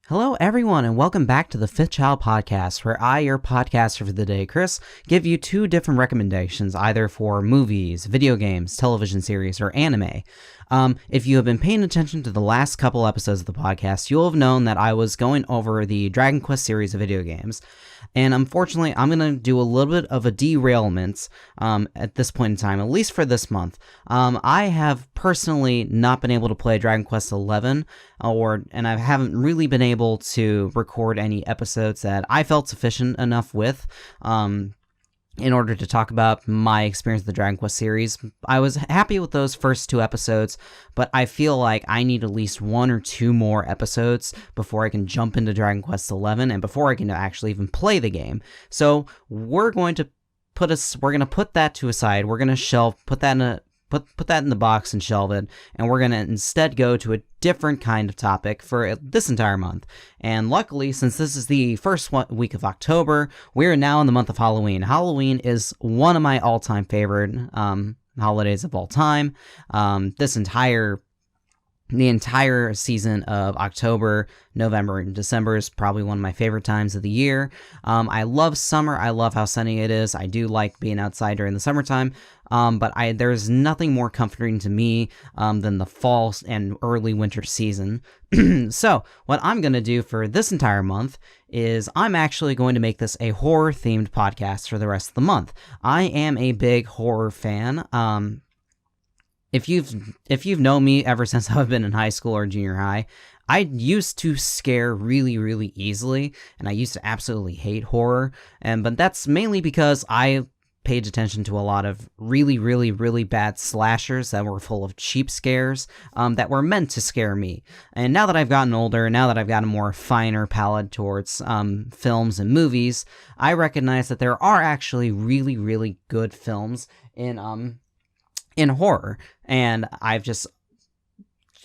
Hello, everyone, and welcome back to the Fifth Child podcast, where I, your podcaster for the day, Chris, give you two different recommendations, either for movies, video games, television series, or anime. If you have been paying attention to the last couple episodes of the podcast, you'll have known that I was going over the Dragon Quest series of video games. And unfortunately, I'm going to do a little bit of a derailment at this point in time, at least for this month. I have personally not been able to play Dragon Quest XI, and I haven't really been able to record any episodes that I felt sufficient enough with. In order to talk about my experience with the Dragon Quest series. I was happy with those first two episodes, but I feel like I need at least one or two more episodes before I can jump into Dragon Quest XI and before I can actually even play the game. So we're going to put that to a side. We're going to put that in the box and shelve it, and we're going to instead go to a different kind of topic for this entire month. And luckily, since this is the first week of October, we're now in the month of Halloween. Halloween is one of my all-time favorite holidays of all time. The entire season of October, November, and December is probably one of my favorite times of the year. I love summer. I love how sunny it is. I do like being outside during the summertime, but there's nothing more comforting to me than the fall and early winter season. So what I'm going to do for this entire month is I'm actually going to make this a horror-themed podcast for the rest of the month. I am a big horror fan. If you've known me ever since I've been in high school or junior high, I used to scare really, really easily, and I used to absolutely hate horror. But that's mainly because I paid attention to a lot of really, really, really bad slashers that were full of cheap scares that were meant to scare me. And now that I've gotten older, now that I've got a more finer palette towards films and movies, I recognize that there are actually really, really good films in horror, and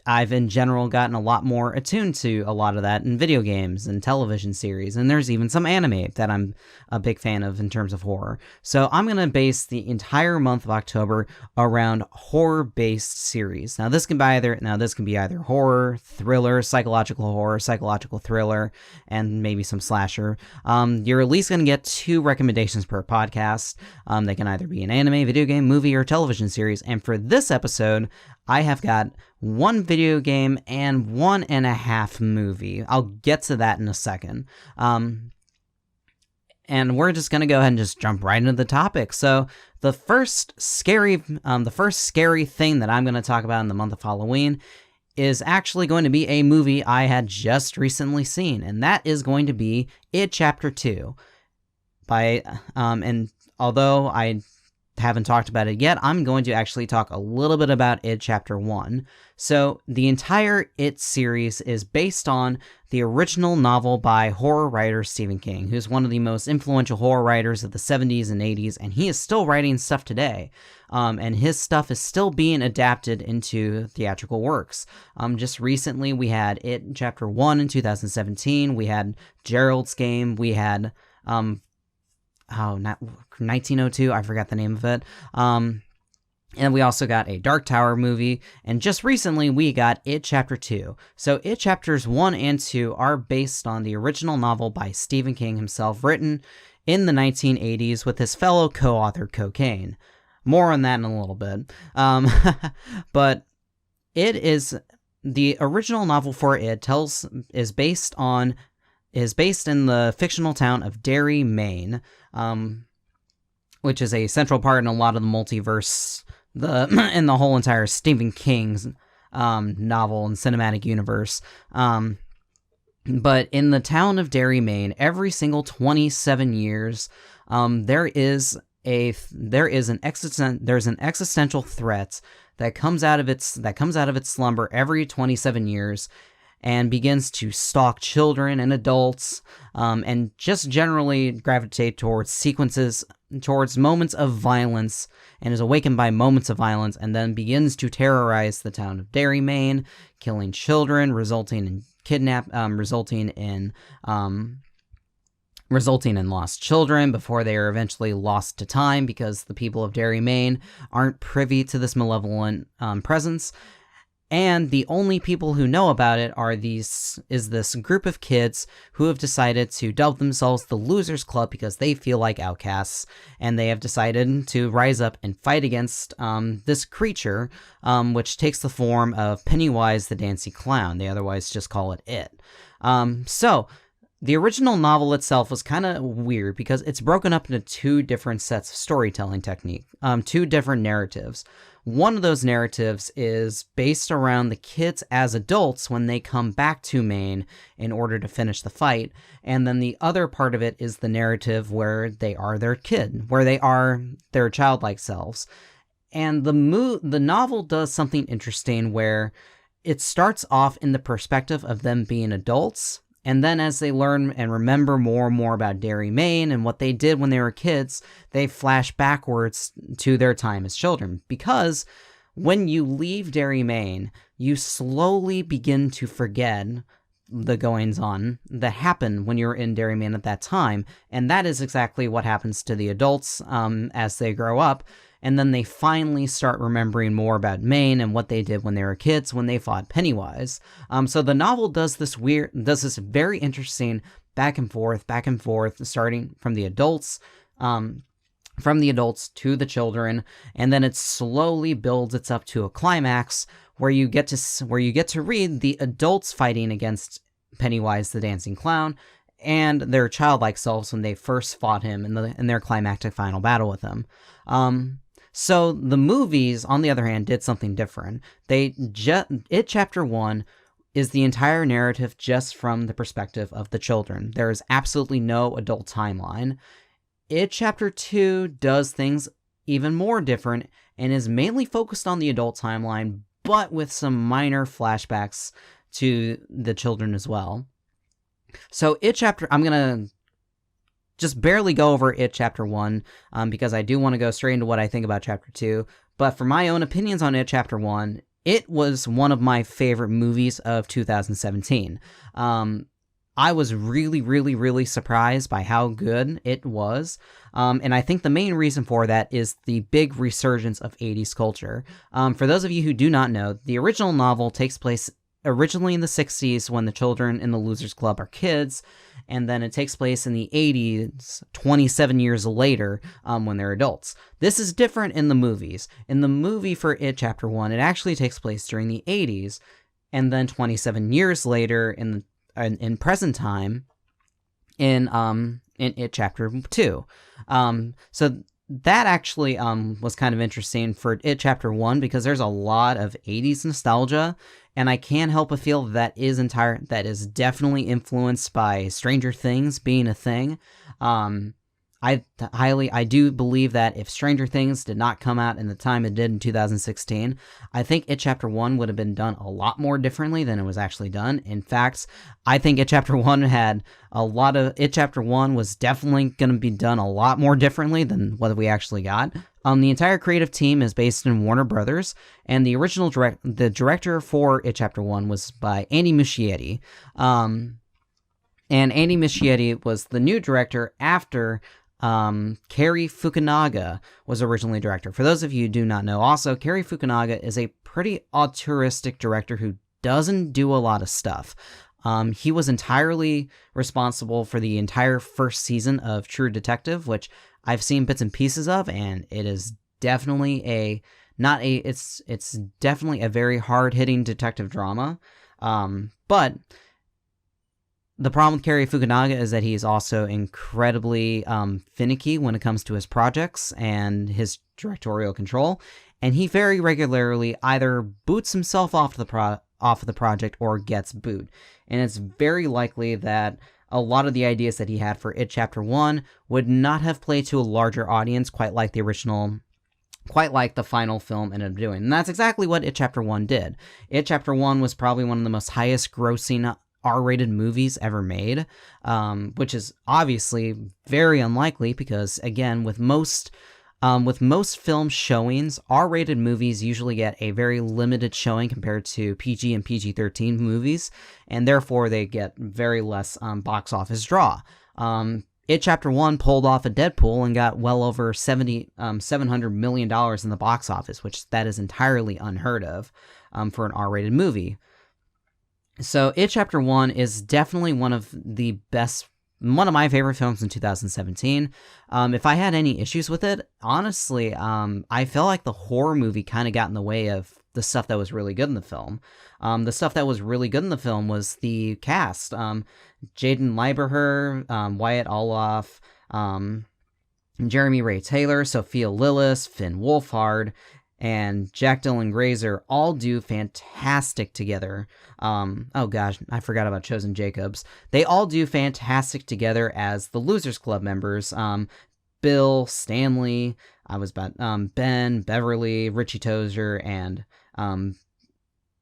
I've in general gotten a lot more attuned to a lot of that in video games and television series, and there's even some anime that I'm a big fan of in terms of horror. So I'm going to base the entire month of October around horror-based series. Now this can be either horror, thriller, psychological thriller, and maybe some slasher. You're at least going to get two recommendations per podcast. They can either be an anime, video game, movie, or television series. And for this episode, I have got one video game and 1.5 movie. I'll get to that in a second. And we're just going to go ahead and just jump right into the topic. So the first scary thing that I'm going to talk about in the month of Halloween is actually going to be a movie I had just recently seen, and that is going to be It Chapter 2. And although I haven't talked about it yet, I'm going to actually talk a little bit about It Chapter 1. So the entire It series is based on the original novel by horror writer Stephen King, who's one of the most influential horror writers of the 70s and 80s, and he is still writing stuff today. And his stuff is still being adapted into theatrical works. Just recently, we had It Chapter 1 in 2017, we had Gerald's Game, we had 1902, I forgot the name of it. And we also got a Dark Tower movie, and just recently we got It Chapter 2. So It Chapters 1 and 2 are based on the original novel by Stephen King himself, written in the 1980s with his fellow co-author Cocaine. More on that in a little bit. But it is the original novel for It is based in the fictional town of Derry, Maine, which is a central part in a lot of the multiverse, in the whole entire Stephen King's novel and cinematic universe. But in the town of Derry, Maine, every single 27 years, there's an existential threat that comes out of its slumber every 27 years. And begins to stalk children and adults, and just generally gravitate towards moments of violence, and is awakened by moments of violence, and then begins to terrorize the town of Derry, Maine, killing children, resulting in lost children before they are eventually lost to time, because the people of Derry, Maine aren't privy to this malevolent presence. And the only people who know about it is this group of kids who have decided to dub themselves the Losers Club because they feel like outcasts, and they have decided to rise up and fight against this creature, which takes the form of Pennywise the Dancing Clown. They otherwise just call it. So the original novel itself was kind of weird because it's broken up into two different sets of storytelling technique, two different narratives. One of those narratives is based around the kids as adults when they come back to Maine in order to finish the fight, and then the other part of it is the narrative where they are their kid, where they are their childlike selves. And the novel does something interesting where it starts off in the perspective of them being adults, and then as they learn and remember more and more about Derry, Maine, and what they did when they were kids, they flash backwards to their time as children. Because when you leave Derry, Maine, you slowly begin to forget the goings-on that happened when you were in Derry, Maine at that time. And that is exactly what happens to the adults as they grow up. And then they finally start remembering more about Maine and what they did when they were kids when they fought Pennywise. So the novel does this very interesting back and forth, starting from the adults, to the children, and then it slowly builds it up to a climax where you get to read the adults fighting against Pennywise the Dancing Clown and their childlike selves when they first fought him in their climactic final battle with him. So the movies, on the other hand, did something different. It Chapter 1 is the entire narrative just from the perspective of the children. There is absolutely no adult timeline. It Chapter 2 does things even more different and is mainly focused on the adult timeline, but with some minor flashbacks to the children as well. So I'm going to just barely go over It Chapter 1, because I do want to go straight into what I think about Chapter 2. But for my own opinions on It Chapter 1, it was one of my favorite movies of 2017. I was really, really, really surprised by how good it was. And I think the main reason for that is the big resurgence of 80s culture. For those of you who do not know, the original novel takes place originally in the 60s when the children in the Losers Club are kids, and then it takes place in the 80s, 27 years later, when they're adults. This is different in the movies. In the movie for It Chapter 1, it actually takes place during the 80s, and then 27 years later in present time in It Chapter 2. So that actually was kind of interesting for It Chapter 1 because there's a lot of 80s nostalgia, and I can't help but feel that is definitely influenced by Stranger Things being a thing. I do believe that if Stranger Things did not come out in the time it did in 2016, I think It Chapter 1 would have been done a lot more differently than it was actually done. In fact, I think It Chapter 1 It Chapter 1 was definitely going to be done a lot more differently than what we actually got. The entire creative team is based in Warner Brothers, and the original director for It Chapter 1 was by Andy Muschietti. And Andy Muschietti was the new director after Cary Fukunaga was originally director. For those of you who do not know, also, Cary Fukunaga is a pretty altruistic director who doesn't do a lot of stuff. He was entirely responsible for the entire first season of True Detective, which I've seen bits and pieces of, and it is definitely it's definitely a very hard-hitting detective drama. But the problem with Cary Fukunaga is that he's also incredibly finicky when it comes to his projects and his directorial control, and he very regularly either boots himself off of the project or gets booed. And it's very likely that a lot of the ideas that he had for It Chapter 1 would not have played to a larger audience quite like the final film ended up doing. And that's exactly what It Chapter 1 did. It Chapter 1 was probably one of the most highest grossing R-rated movies ever made, which is obviously very unlikely because, again, with most film showings, R-rated movies usually get a very limited showing compared to PG and PG-13 movies, and therefore they get very less box office draw. It Chapter 1 pulled off a Deadpool and got well over $700 million in the box office, which that is entirely unheard of for an R-rated movie. So It Chapter 1 is definitely one of my favorite films in 2017. If I had any issues with it, honestly, I felt like the horror movie kind of got in the way of the stuff that was really good in the film. The stuff that was really good in the film was the cast. Jaden Lieberher, Wyatt Olaf, Jeremy Ray Taylor, Sophia Lillis, Finn Wolfhard, and Jack Dylan Grazer all do fantastic together. Oh gosh, I forgot about Chosen Jacobs. They all do fantastic together as the Losers Club members. Bill, Stanley, Ben, Beverly, Richie Tozier, and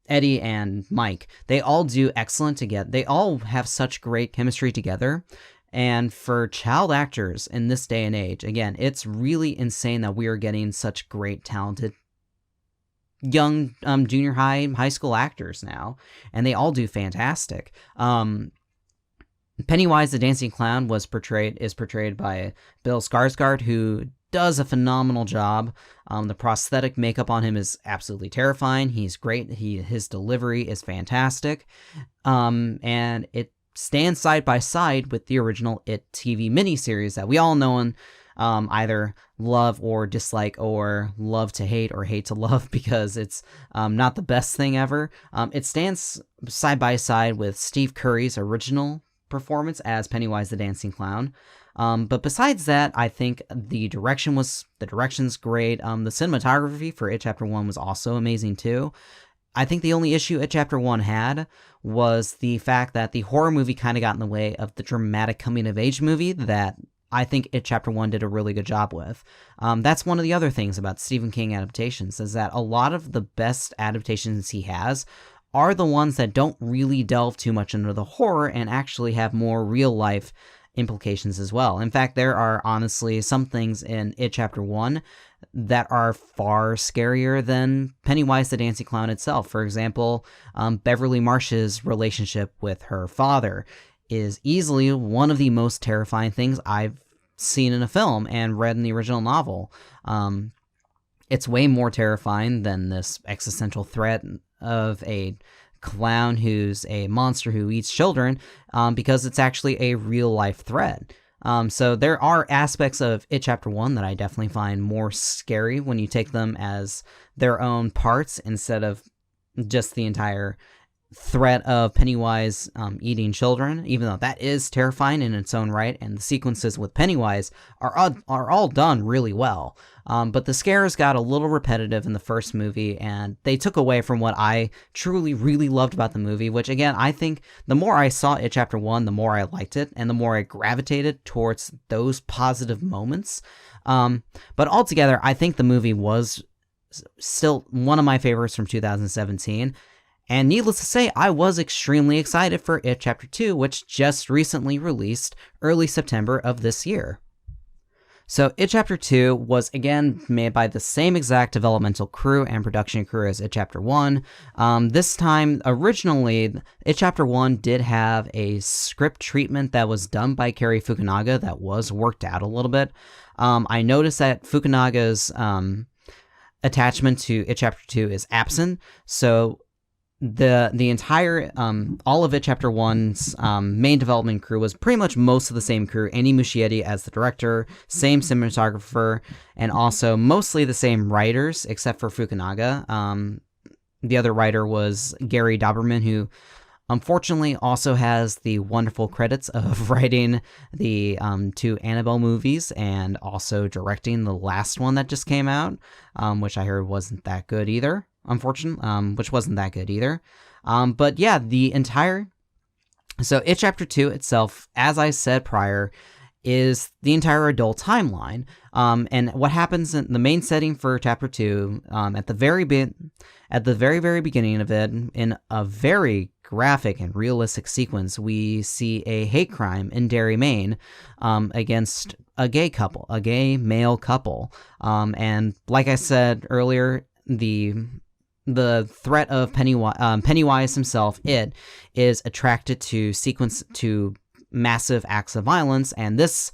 Eddie and Mike. They all do excellent together. They all have such great chemistry together. And for child actors in this day and age, again, it's really insane that we are getting such great, talented young junior high school actors now, and they all do fantastic. Pennywise the Dancing Clown is portrayed by Bill Skarsgård, who does a phenomenal job. The prosthetic makeup on him is absolutely terrifying. He's great. His delivery is fantastic. And it stands side by side with the original It TV miniseries that we all know and either love or dislike, or love to hate or hate to love, because it's not the best thing ever. It stands side by side with Steve Curry's original performance as Pennywise the Dancing Clown. But besides that, I think the direction's great. The cinematography for It Chapter 1 was also amazing too. I think the only issue It Chapter 1 had was the fact that the horror movie kind of got in the way of the dramatic coming-of-age movie that I think It Chapter 1 did a really good job with. That's one of the other things about Stephen King adaptations, is that a lot of the best adaptations he has are the ones that don't really delve too much into the horror and actually have more real-life implications as well. In fact, there are honestly some things in It Chapter 1 that are far scarier than Pennywise the Dancing Clown itself. For example, Beverly Marsh's relationship with her father is easily one of the most terrifying things I've seen in a film and read in the original novel. It's way more terrifying than this existential threat of a clown who's a monster who eats children, because it's actually a real-life threat. So there are aspects of It Chapter 1 that I definitely find more scary when you take them as their own parts instead of just the entire threat of Pennywise eating children, even though that is terrifying in its own right, and the sequences with Pennywise are all done really well. But the scares got a little repetitive in the first movie, and they took away from what I truly really loved about the movie, which again, I think the more I saw It Chapter 1, the more I liked it, and the more I gravitated towards those positive moments. But altogether, I think the movie was still one of my favorites from 2017. And needless to say, I was extremely excited for It Chapter 2, which just recently released early September of this year. So It Chapter 2 was again made by the same exact developmental crew and production crew as It Chapter 1. This time, originally, It Chapter 1 did have a script treatment that was done by Cary Fukunaga that was worked out a little bit. I noticed that Fukunaga's attachment to It Chapter 2 is absent, so the entire all of It Chapter 1's main development crew was pretty much most of the same crew. Andy Muschietti as the director, same cinematographer, and also mostly the same writers except for Fukunaga. The other writer was Gary Dauberman, who unfortunately also has the wonderful credits of writing the two Annabelle movies and also directing the last one that just came out, which I heard wasn't that good either. Which wasn't that good either. But yeah, so It Chapter 2 itself, as I said prior, is the entire adult timeline. And what happens in the main setting for Chapter 2, at the very beginning of it, in a very graphic and realistic sequence, we see a hate crime in Derry, Maine, against a gay male couple. And like I said earlier, the threat of Pennywise himself, is attracted to massive acts of violence, and this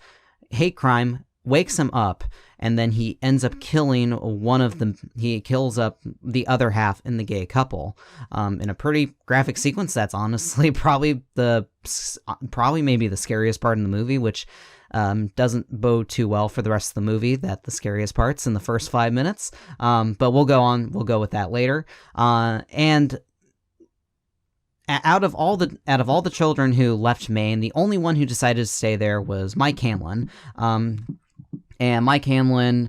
hate crime wakes him up, and then he ends up killing he kills up the other half in the gay couple, in a pretty graphic sequence that's honestly probably maybe the scariest part in the movie, which doesn't bode too well for the rest of the movie, that the scariest part's in the first 5 minutes, but we'll go with that later, and out of all the children who left Maine, the only one who decided to stay there was Mike Hamlin. And Mike Hamlin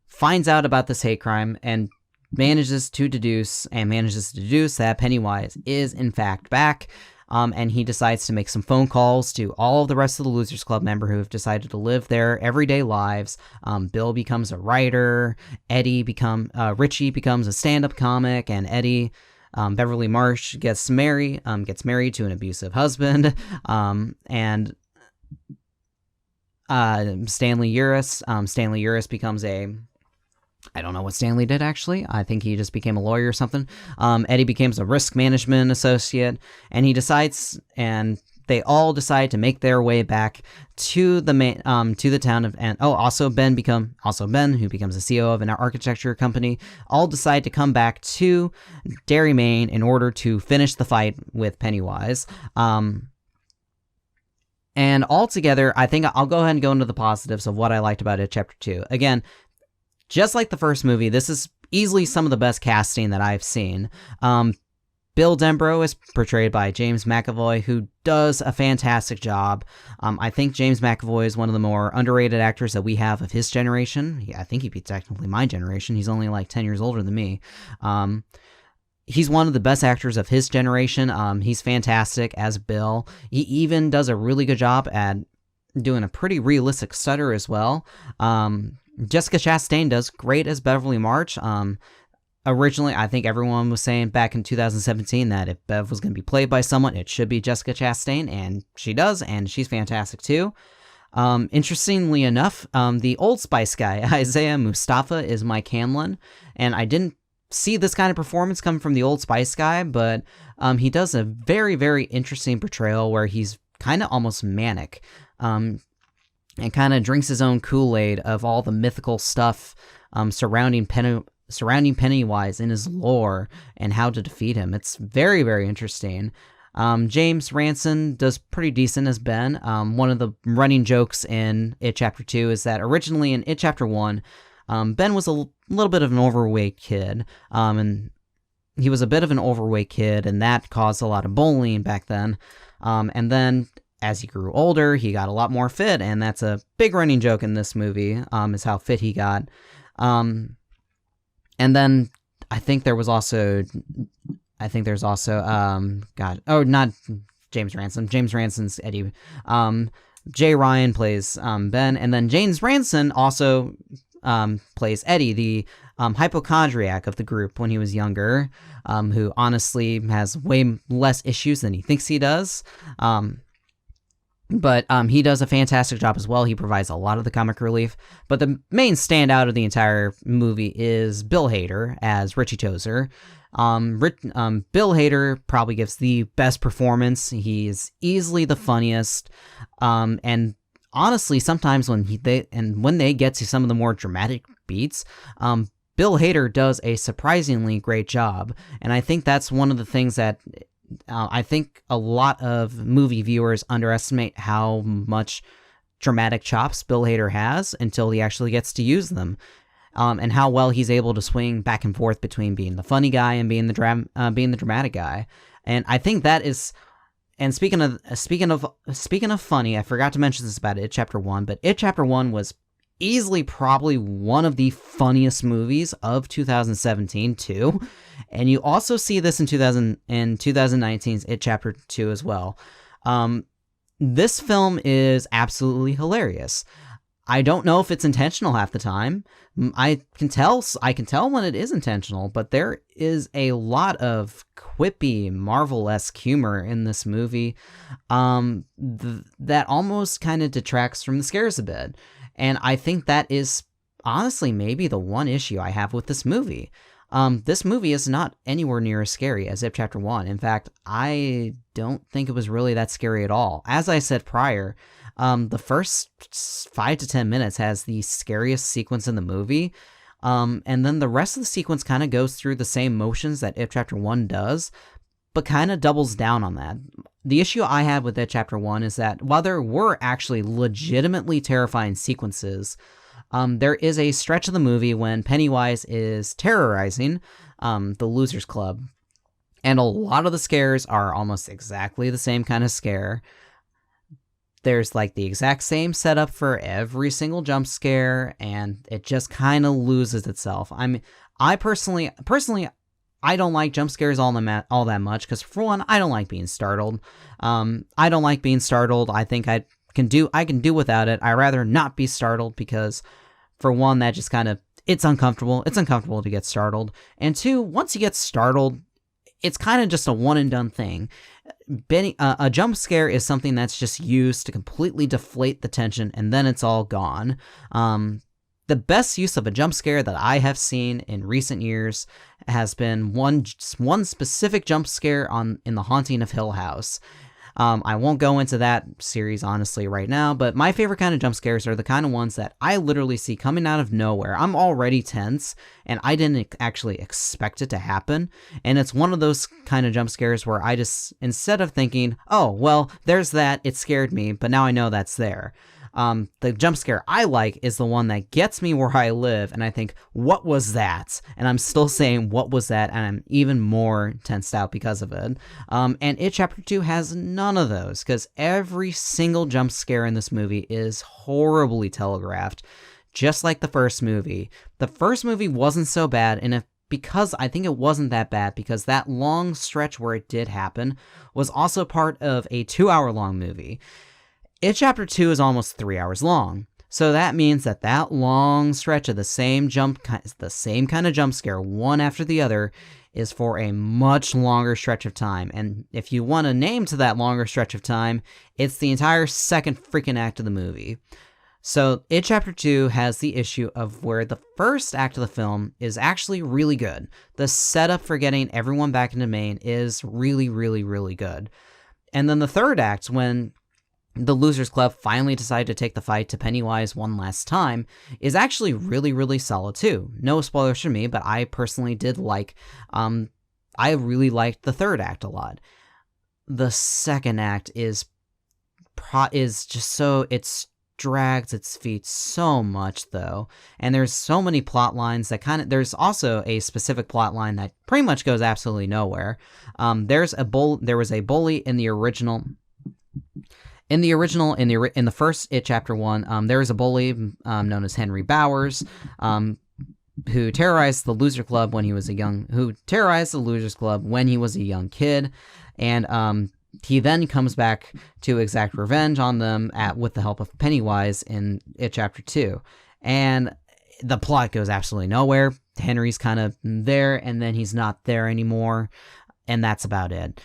finds out about this hate crime and manages to deduce that Pennywise is in fact back. And he decides to make some phone calls to all of the rest of the Losers Club members who have decided to live their everyday lives. Bill becomes a writer. Richie becomes a stand-up comic, and Eddie, Beverly Marsh, gets married to an abusive husband, and Stanley Uris becomes I don't know what Stanley did, actually. I think he just became a lawyer or something. Eddie becomes a risk management associate, and they all decide to make their way back to the town of, and also Ben, who becomes the CEO of an architecture company, all decide to come back to Derry, Maine, in order to finish the fight with Pennywise. And altogether, I think I'll go ahead and go into the positives of what I liked about it, Chapter 2. Again, just like the first movie, this is easily some of the best casting that I've seen. Bill Denbrough is portrayed by James McAvoy, who does a fantastic job. I think James McAvoy is one of the more underrated actors that we have of his generation. I think he'd be technically my generation. He's only like 10 years older than me. He's one of the best actors of his generation. He's fantastic as Bill. He even does a really good job at doing a pretty realistic stutter as well. Jessica Chastain does great as Beverly March. Originally, I think everyone was saying back in 2017 that if Bev was going to be played by someone, it should be Jessica Chastain, and she does, and she's fantastic too. Interestingly enough, the Old Spice guy, Isaiah Mustafa, is Mike Hamlin, and I didn't see this kind of performance come from the Old Spice guy, but he does a very, very interesting portrayal where he's kind of almost manic, and kind of drinks his own Kool-Aid of all the mythical stuff surrounding Pennywise in his lore and how to defeat him. It's very, very interesting. James Ranson does pretty decent as Ben. One of the running jokes in It Chapter 2 is that originally in It Chapter 1, Ben was a little bit of an overweight kid, and he was a bit of an overweight kid, and that caused a lot of bullying back then. And then as he grew older, he got a lot more fit, and that's a big running joke in this movie, is how fit he got. And then I think there's also not James Ransom. James Ranson's Eddie. Jay Ryan plays Ben, and then James Ranson also plays Eddie, the hypochondriac of the group when he was younger, who honestly has way less issues than he thinks he does. But he does a fantastic job as well. He provides a lot of the comic relief. But the main standout of the entire movie is Bill Hader as Richie Tozer. Bill Hader probably gives the best performance. He's easily the funniest. And honestly, sometimes when they get to some of the more dramatic beats, Bill Hader does a surprisingly great job. And I think that's one of the things that I think a lot of movie viewers underestimate how much dramatic chops Bill Hader has until he actually gets to use them, and how well he's able to swing back and forth between being the funny guy and being the dramatic guy. And I think that is. And speaking of funny, I forgot to mention this about It Chapter 1, but It Chapter 1 was easily probably one of the funniest movies of 2017 too. And you also see this in 2019's It Chapter 2 as well. This film is absolutely hilarious. I don't know if it's intentional half the time. I can tell when it is intentional, but there is a lot of quippy, Marvel-esque humor in this movie that almost kind of detracts from the scares a bit. And I think that is honestly maybe the one issue I have with this movie. This movie is not anywhere near as scary as It Chapter 1. In fact, I don't think it was really that scary at all. As I said prior, the first 5 to 10 minutes has the scariest sequence in the movie, and then the rest of the sequence kind of goes through the same motions that It Chapter 1 does, but kind of doubles down on that. The issue I have with It Chapter 1 is that while there were actually legitimately terrifying sequences, there is a stretch of the movie when Pennywise is terrorizing the Losers Club, and a lot of the scares are almost exactly the same kind of scare. There's like the exact same setup for every single jump scare, and it just kind of loses itself. I mean, I personally, I don't like jump scares all that much, because for one, I don't like being startled. I don't like being startled. I think I can do without it. I'd rather not be startled, because for one, that just kind of, it's uncomfortable. It's uncomfortable to get startled. And two, once you get startled, it's kind of just a one and done thing. A jump scare is something that's just used to completely deflate the tension, and then it's all gone. The best use of a jump scare that I have seen in recent years has been one specific jump scare in The Haunting of Hill House. I won't go into that series, honestly, right now, but my favorite kind of jump scares are the kind of ones that I literally see coming out of nowhere. I'm already tense, and I didn't actually expect it to happen, and it's one of those kind of jump scares where I just, instead of thinking, oh, well, there's that, it scared me, but now I know that's there. The jump scare I like is the one that gets me where I live, and I think, what was that? And I'm still saying, what was that? And I'm even more tensed out because of it. And It Chapter 2 has none of those, because every single jump scare in this movie is horribly telegraphed, just like the first movie. The first movie wasn't so bad, and because I think it wasn't that bad, because that long stretch where it did happen was also part of a 2-hour-long movie. It Chapter 2 is almost 3 hours long, so that means that long stretch of the same kind of jump scare, one after the other, is for a much longer stretch of time. And if you want a name to that longer stretch of time, it's the entire second freaking act of the movie. So It Chapter 2 has the issue of where the first act of the film is actually really good. The setup for getting everyone back into Maine is really, really, really good. And then the third act, when the Losers Club finally decided to take the fight to Pennywise one last time, is actually really, really solid too. No spoilers for me, but I personally did I really liked the third act a lot. The second act is just so, it drags its feet so much though, and there's so many plot lines that there's also a specific plot line that pretty much goes absolutely nowhere. There was a bully in the original. In the first It Chapter 1, there was a bully known as Henry Bowers, who terrorized the Losers Club when he was a young kid, and he then comes back to exact revenge on them with the help of Pennywise in It Chapter 2, and the plot goes absolutely nowhere. Henry's kind of there, and then he's not there anymore. And that's about it.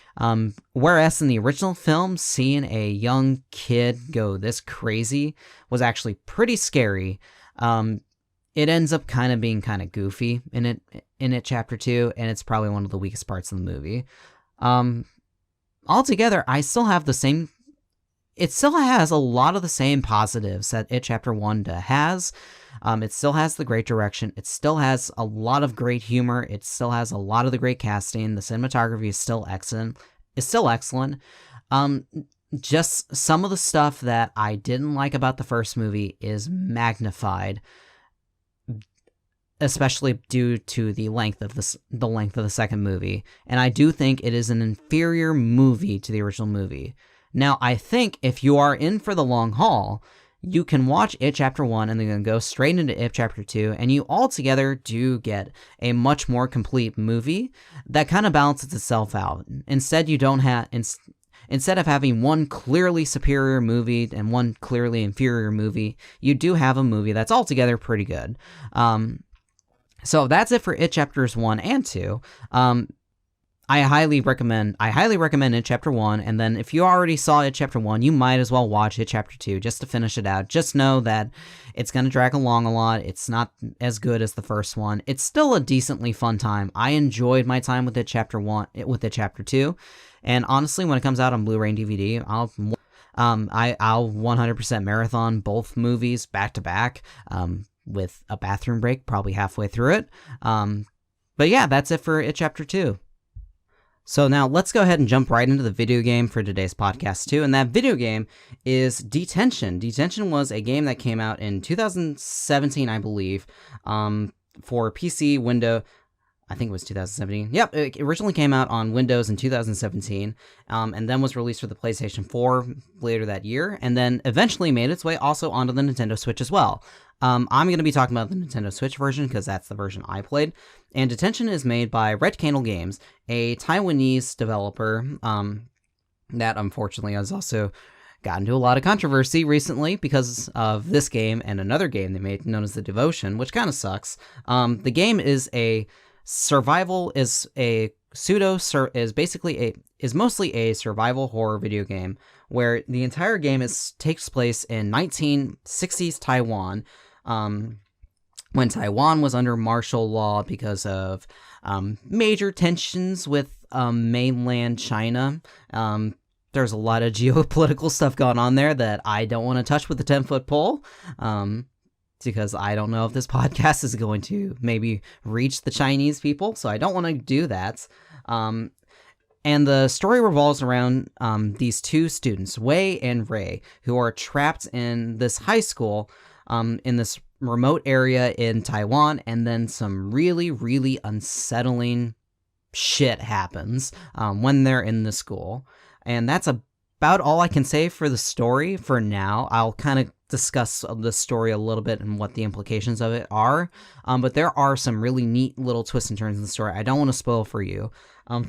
Whereas in the original film, seeing a young kid go this crazy was actually pretty scary. It ends up kind of being kind of goofy in it Chapter 2, and it's probably one of the weakest parts of the movie. Altogether, it still has a lot of the same positives that It Chapter 1 has. It still has the great direction. It still has a lot of great humor. It still has a lot of the great casting. The cinematography is still excellent. Just some of the stuff that I didn't like about the first movie is magnified, especially due to the length of the second movie. And I do think it is an inferior movie to the original movie. Now, I think if you are in for the long haul, you can watch It Chapter 1 and then go straight into It Chapter 2, and you altogether do get a much more complete movie that kind of balances itself out. Instead of having one clearly superior movie and one clearly inferior movie, you do have a movie that's altogether pretty good. So that's it for It Chapters 1 and 2. I highly recommend It Chapter 1, and then if you already saw It Chapter 1, you might as well watch It Chapter 2 just to finish it out. Just know that it's going to drag along a lot. It's not as good as the first one. It's still a decently fun time. I enjoyed my time with It Chapter 1, with It Chapter 2, and honestly, when it comes out on Blu-ray and DVD, I'll 100% marathon both movies back to back, with a bathroom break probably halfway through it. But yeah, that's it for It Chapter 2. So now let's go ahead and jump right into the video game for today's podcast too, and that video game is Detention. Detention was a game that came out in 2017, I believe, for PC, Windows. I think it was 2017. Yep, it originally came out on Windows in 2017, and then was released for the PlayStation 4 later that year, and then eventually made its way also onto the Nintendo Switch as well. I'm going to be talking about the Nintendo Switch version because that's the version I played. And Detention is made by Red Candle Games, a Taiwanese developer that unfortunately has also gotten into a lot of controversy recently because of this game and another game they made known as The Devotion, which kind of sucks. The game is a survival, is mostly a survival horror video game where the entire game takes place in 1960s Taiwan, when Taiwan was under martial law because of major tensions with mainland China. There's a lot of geopolitical stuff going on there that I don't want to touch with a 10-foot pole, because I don't know if this podcast is going to maybe reach the Chinese people, so I don't want to do that. And the story revolves around these two students, Wei and Ray, who are trapped in this high school in this remote area in Taiwan, and then some really, really unsettling shit happens when they're in the school. And that's about all I can say for the story for now. I'll kind of discuss the story a little bit and what the implications of it are, but there are some really neat little twists and turns in the story I don't want to spoil for you.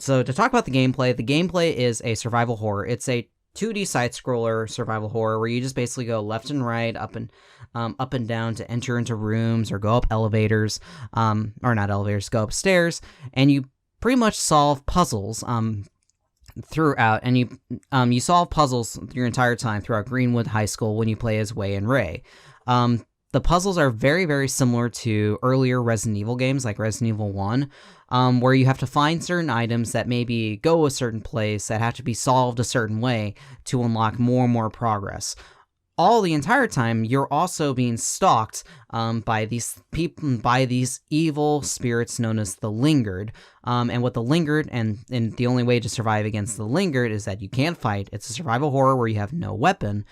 So to talk about the gameplay is a survival horror. It's a 2D side-scroller survival horror where you just basically go left and right, up and down to enter into rooms or go up elevators, or not elevators, go upstairs, and you pretty much solve puzzles throughout, and you solve puzzles your entire time throughout Greenwood High School when you play as Wei and Ray. The puzzles are very, very similar to earlier Resident Evil games like Resident Evil 1, where you have to find certain items that maybe go a certain place that have to be solved a certain way to unlock more and more progress. All the entire time, you're also being stalked by these evil spirits known as the Lingered. And what the Lingered, and the only way to survive against the Lingered is that you can't fight. It's a survival horror where you have no weapon.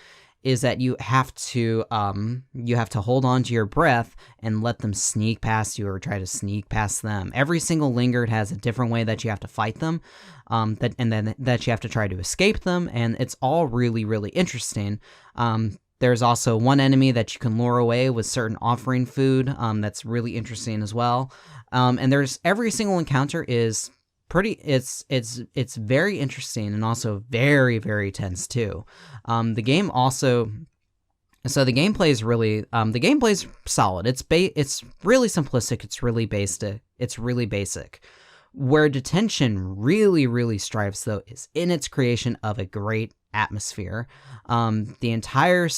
Is that you have to hold on to your breath and let them sneak past you or try to sneak past them. Every single Lingered has a different way that you have to fight them, that you have to try to escape them, and it's all really, really interesting. There's also one enemy that you can lure away with certain offering food, that's really interesting as well. And there's every single encounter is it's very interesting and also very, very tense too. The game also, so the gameplay is really, the gameplay's solid. It's really simplistic. It's really basic. Where Detention really, really strives though is in its creation of a great atmosphere. The entire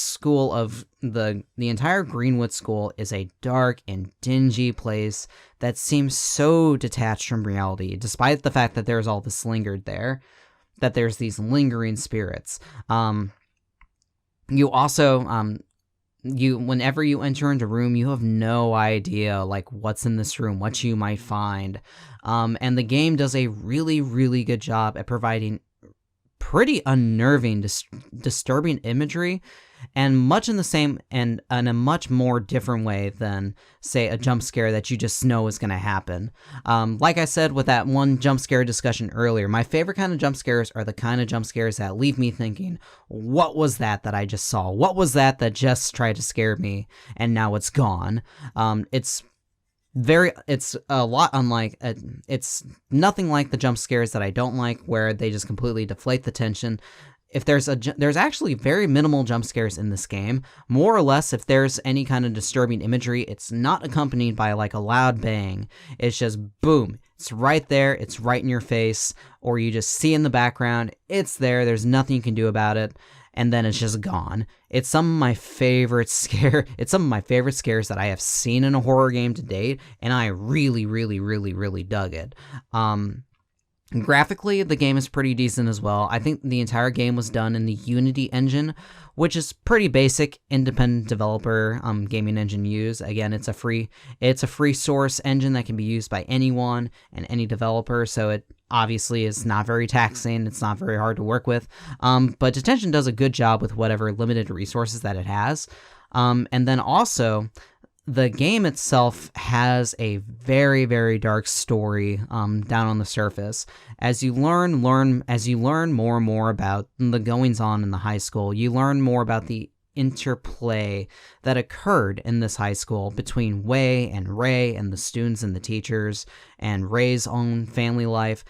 Greenwood School is a dark and dingy place that seems so detached from reality, despite the fact that there's all this lingered there, that there's these lingering spirits. You also, whenever you enter into a room, you have no idea, like, what's in this room, what you might find. And the game does a really, really good job at providing pretty unnerving, disturbing imagery, and much in the same and in a much more different way than, say, a jump scare that you just know is going to happen. Like I said with that one jump scare discussion earlier, my favorite kind of jump scares are the kind of jump scares that leave me thinking, what was that I just saw? What was that just tried to scare me and now it's gone? It's a lot unlike, it's nothing like the jump scares that I don't like, where they just completely deflate the tension. if there's actually very minimal jump scares in this game. More or less, if there's any kind of disturbing imagery, it's not accompanied by like a loud bang. It's just boom. It's right there. It's right in your face, or you just see in the background. It's there. There's nothing you can do about it, and then it's just gone. It's some of my favorite scares that I have seen in a horror game to date, and I really, really, really, really dug it. Graphically, the game is pretty decent as well. I think the entire game was done in the Unity engine, which is pretty basic independent developer gaming engine use. Again, it's a free source engine that can be used by anyone and any developer, so it obviously is not very taxing. It's not very hard to work with. But Detention does a good job with whatever limited resources that it has. And then also, the game itself has a very, very dark story down on the surface. As you learn more and more about the goings-on in the high school, you learn more about the interplay that occurred in this high school between Wei and Ray and the students and the teachers and Ray's own family life.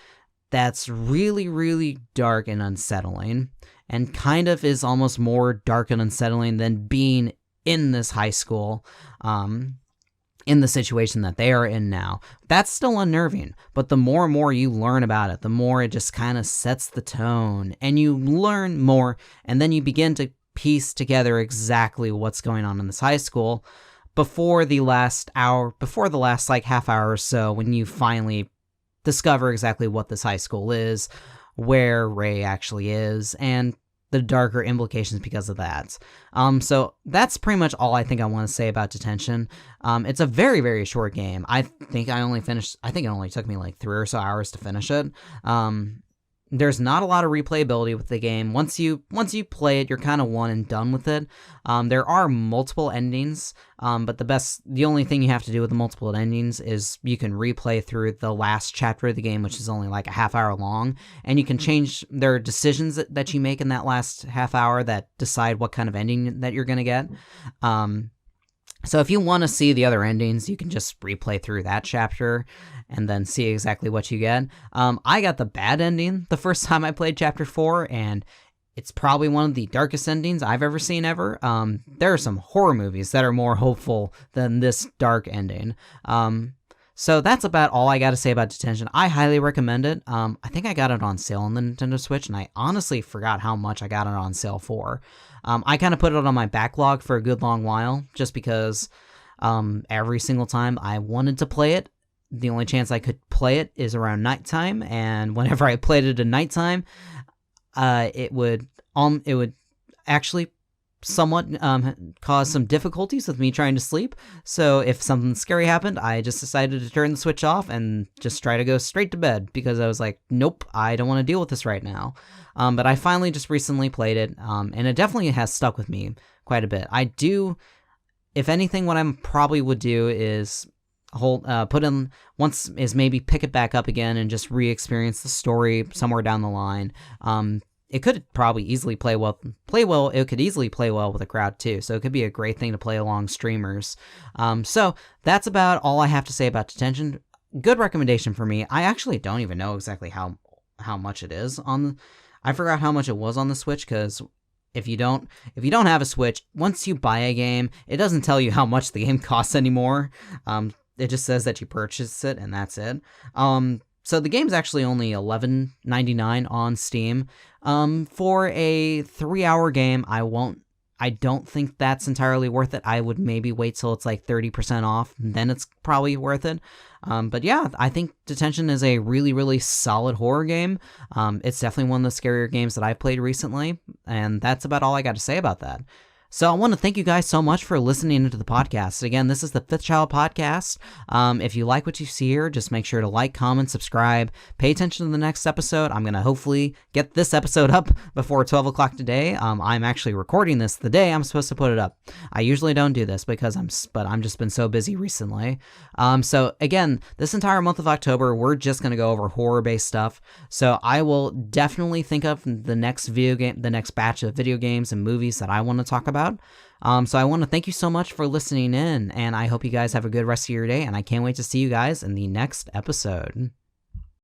That's really, really dark and unsettling, and kind of is almost more dark and unsettling than being in this high school, in the situation that they are in now. That's still unnerving, but the more and more you learn about it, the more it just kind of sets the tone, and you learn more, and then you begin to piece together exactly what's going on in this high school before the last like half hour or so, when you finally discover exactly what this high school is, where Ray actually is, and the darker implications because of that. So that's pretty much all I think I want to say about Detention. It's a very, very short game. I think it only took me like 3 or so hours to finish it. There's not a lot of replayability with the game. Once you play it, you're kind of one and done with it. There are multiple endings, but the only thing you have to do with the multiple endings is you can replay through the last chapter of the game, which is only like a half hour long, and you can change. There are decisions that you make in that last half hour that decide what kind of ending that you're gonna get. So if you want to see the other endings, you can just replay through that chapter and then see exactly what you get. I got the bad ending the first time I played Chapter 4, and it's probably one of the darkest endings I've ever seen ever. There are some horror movies that are more hopeful than this dark ending. So that's about all I got to say about Detention. I highly recommend it. I think I got it on sale on the Nintendo Switch, and I honestly forgot how much I got it on sale for. I kind of put it on my backlog for a good long while, just because every single time I wanted to play it, the only chance I could play it is around nighttime, and whenever I played it at nighttime, it would actually somewhat cause some difficulties with me trying to sleep. So if something scary happened, I just decided to turn the Switch off and just try to go straight to bed, because I was like, nope, I don't want to deal with this right now. But I finally just recently played it, and it definitely has stuck with me quite a bit. If anything, what I probably would do is maybe pick it back up again and just re-experience the story somewhere down the line. It could probably easily play well. It could easily play well with a crowd too, so it could be a great thing to play along streamers. So that's about all I have to say about Detention. Good recommendation for me. I actually don't even know exactly how much it is on. I forgot how much it was on the Switch, because if you don't have a Switch, once you buy a game, it doesn't tell you how much the game costs anymore. It just says that you purchased it, and that's it. So the game's actually only $11.99 on Steam. For a 3-hour game, I don't think that's entirely worth it. I would maybe wait till it's like 30% off, then it's probably worth it. But yeah, I think Detention is a really, really solid horror game. It's definitely one of the scarier games that I've played recently, and that's about all I got to say about that. So I want to thank you guys so much for listening to the podcast. Again, this is the Fifth Child Podcast. If you like what you see here, just make sure to like, comment, subscribe, pay attention to the next episode. I'm going to hopefully get this episode up before 12 o'clock today. I'm actually recording this the day I'm supposed to put it up. I usually don't do this because I'm just been so busy recently. So again, this entire month of October, we're just going to go over horror-based stuff. So I will definitely think of the next batch of video games and movies that I want to talk about. So I want to thank you so much for listening in, and I hope you guys have a good rest of your day, and I can't wait to see you guys in the next episode.